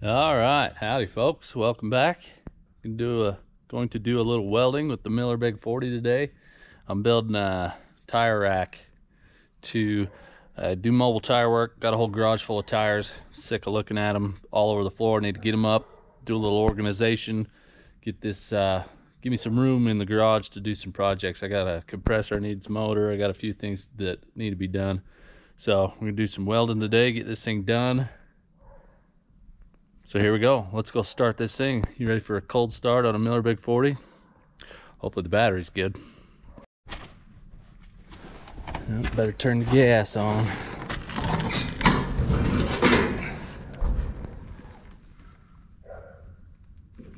All right, howdy folks, welcome back. Going to do a little welding with the Miller Big 40 today. I'm building a tire rack to do mobile tire work. Got a whole garage full of tires. Sick of looking at them all over the floor. Need to get them up, do a little organization, get this, give me some room in the garage to do some projects. I got a compressor, needs motor. I got a few things that need to be done. So we're gonna do some welding today, get this thing done. So here we go. Let's go start this thing. You ready for a cold start on a Miller Big 40? Hopefully the battery's good. Better turn the gas on.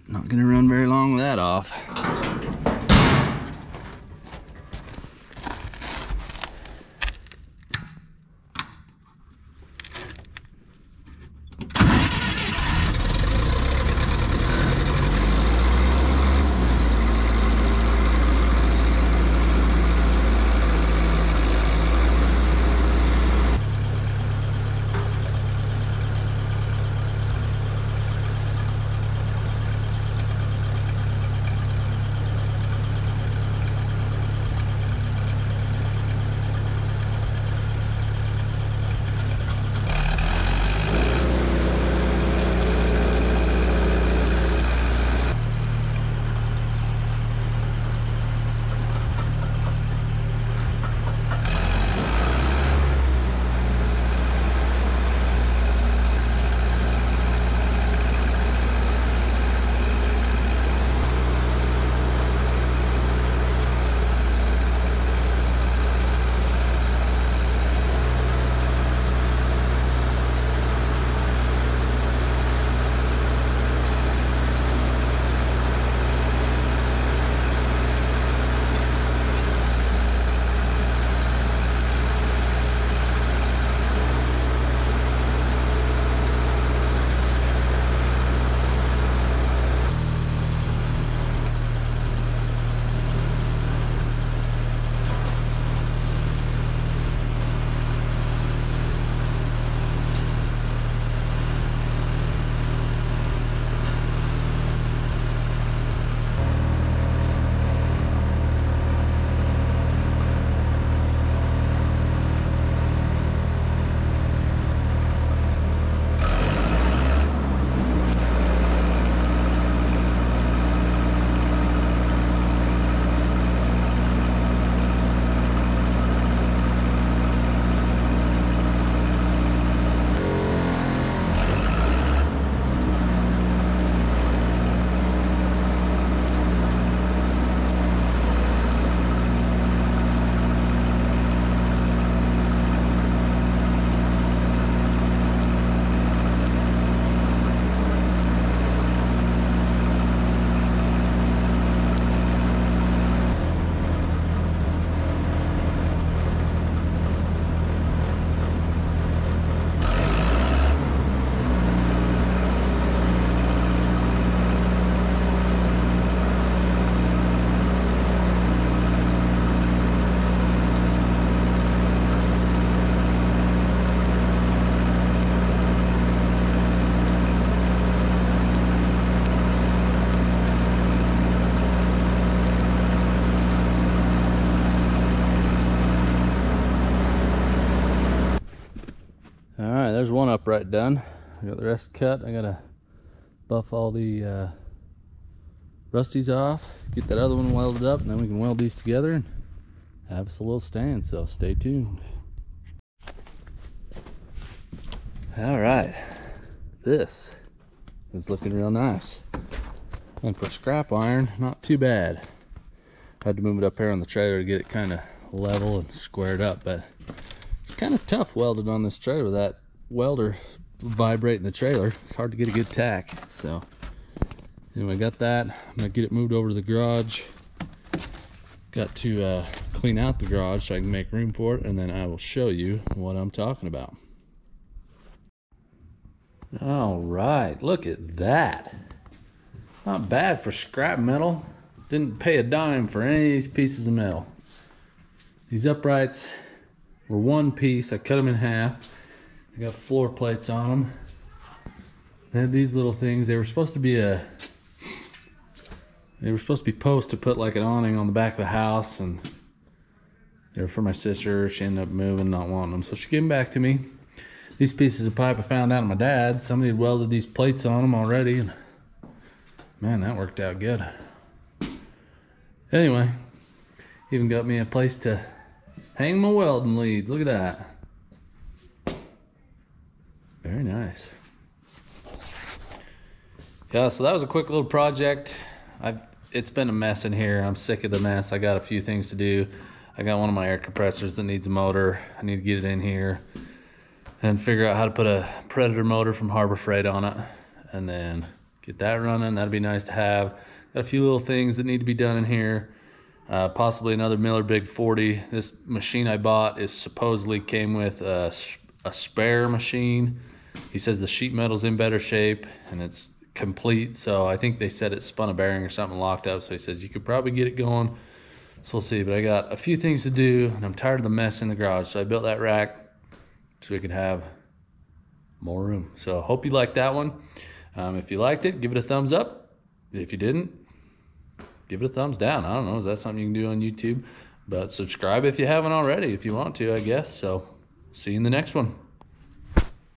Not gonna run very long with that off. All right, there's one upright done. I got the rest cut. I gotta buff all the rusties off, get that other one welded up, and then we can weld these together and have us a little stand. So stay tuned. All right, this is looking real nice. And for scrap iron, not too bad. I had to move it up here on the trailer to get it kind of level and squared up, but it's kind of tough welded on this trailer with that welder vibrating the trailer. It's hard to get a good tack. So anyway, got that. I'm gonna get it moved over to the garage. Got to clean out the garage so I can make room for it, and then I will show you what I'm talking about. All right, look at that. Not bad for scrap metal. Didn't pay a dime for any of these pieces of metal. These uprights were one piece. I cut them in half. I got floor plates on them. They had these little things. They were supposed to be posts to put like an awning on the back of the house, and they were for my sister. She ended up moving, not wanting them, so she gave them back to me. These pieces of pipe I found out of my dad. Somebody had welded these plates on them already, and man, that worked out good. Anyway, even got me a place to hang my welding leads. Look at that. Very nice. Yeah, so that was a quick little project. It's been a mess in here. I'm sick of the mess. I got a few things to do. I got one of my air compressors that needs a motor. I need to get it in here and figure out how to put a Predator motor from Harbor Freight on it, and then get that running. That'd be nice to have. Got a few little things that need to be done in here. Possibly another Miller Big 40. This machine I bought is supposedly came with a spare machine. He says the sheet metal's in better shape and it's complete, so I think they said it spun a bearing or something locked up, so he says you could probably get it going. So we'll see, but I got a few things to do and I'm tired of the mess in the garage, so I built that rack so we could have more room. So hope you liked that one. If you liked it, give it a thumbs up. If you didn't, give it a thumbs down. I don't know, is that something you can do on YouTube? But subscribe if you haven't already, if you want to, I guess. So see you in the next one.